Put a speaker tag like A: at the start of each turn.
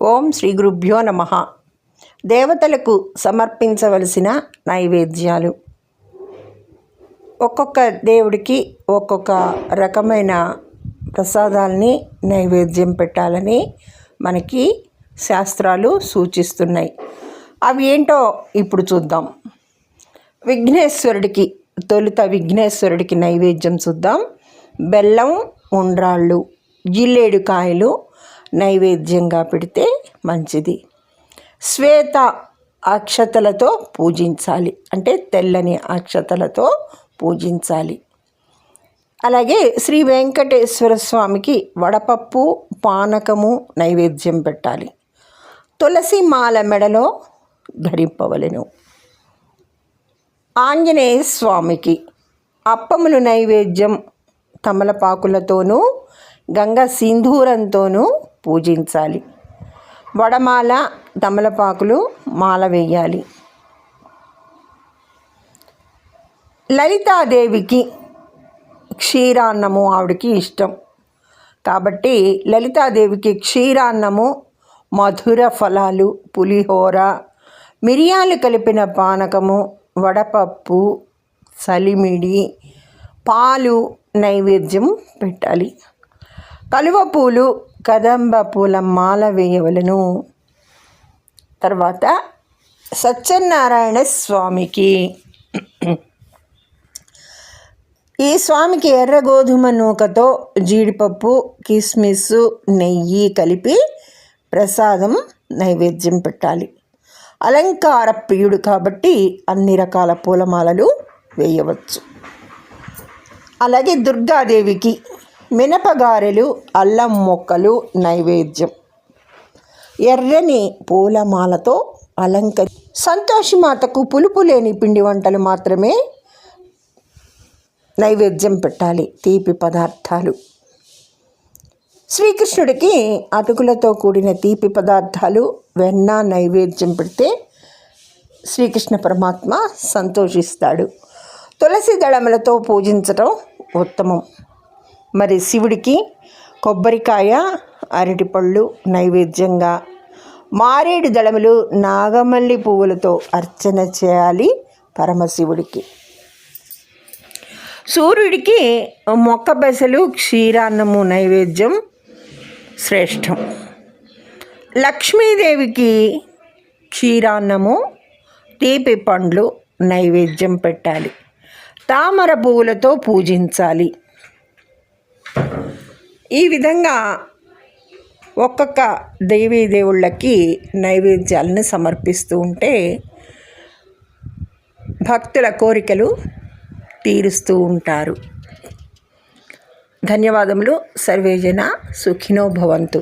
A: ఓం శ్రీ గురుభ్యో నమః. దేవతలకు సమర్పించవలసిన నైవేద్యాలు. ఒక్కొక్క దేవుడికి ఒక్కొక్క రకమైన ప్రసాదాల్ని నైవేద్యం పెట్టాలని మనకి శాస్త్రాలు సూచిస్తున్నాయి. అవి ఏంటో ఇప్పుడు చూద్దాం. విఘ్నేశ్వరుడికి తొలుత విఘ్నేశ్వరుడికి నైవేద్యం చూద్దాం. బెల్లం ఉండ్రాళ్ళు, జిల్లేడు కాయలు నైవేద్యంగా పెడితే మంచిది. శ్వేత అక్షతలతో పూజించాలి, అంటే తెల్లని అక్షతలతో పూజించాలి. అలాగే శ్రీ వెంకటేశ్వర స్వామికి వడపప్పు పానకము నైవేద్యం పెట్టాలి. తులసి మాల మెడలో ధరింపవలెను. ఆంజనేయ స్వామికి అప్పములు నైవేద్యం తమలపాకులతోనూ గంగ సింధూరంతోనూ పూజించాలి. వడమాల తమలపాకులు మాల వేయాలి. లలితాదేవికి క్షీరాన్నము ఆవిడకి ఇష్టం కాబట్టి లలితాదేవికి క్షీరాన్నము, మధుర ఫలాలు, పులిహోర, మిరియాలు కలిపిన పానకము, వడపప్పు, సలిమిడి, పాలు నైవేద్యం పెట్టాలి. కలువ పూలు, కదంబ పూల మాల వేయవలను. తర్వాత సత్యనారాయణ స్వామికి ఈ స్వామికి ఎర్ర గోధుమ నూకతో జీడిపప్పు, కిస్మిస్, నెయ్యి కలిపి ప్రసాదం నైవేద్యం పెట్టాలి. అలంకార ప్రియుడు కాబట్టి అన్ని రకాల పూలమాలలు వేయవచ్చు. అలాగే దుర్గాదేవికి మినపగారెలు, అల్లం మొక్కలు నైవేద్యం. ఎర్రని పూలమాలతో సంతోషిమాతకు పులుపు లేని పిండి వంటలు మాత్రమే నైవేద్యం పెట్టాలి, తీపి పదార్థాలు. శ్రీకృష్ణుడికి అటుకులతో కూడిన తీపి పదార్థాలు, వెన్న నైవేద్యం పెడితే శ్రీకృష్ణ పరమాత్మ సంతోషిస్తాడు. తులసి దళములతో పూజించటం ఉత్తమం. మరి శివుడికి కొబ్బరికాయ, అరటిపళ్ళు నైవేద్యంగా, మారేడు దళములు, నాగమల్లి పువ్వులతో అర్చన చేయాలి పరమశివుడికి. సూర్యుడికి మొక్క బెసలు, క్షీరాన్నము నైవేద్యం శ్రేష్టం. లక్ష్మీదేవికి క్షీరాన్నము, తీపి పండ్లు నైవేద్యం పెట్టాలి. తామర పువ్వులతో పూజించాలి. ఈ విధంగా ఒక్కొక్క దేవీ దేవుళ్ళకి నైవేద్యాలను సమర్పిస్తూ ఉంటే భక్తుల కోరికలు తీరుస్తూ ఉంటారు. ధన్యవాదములు. సర్వేజన సుఖినో భవంతు.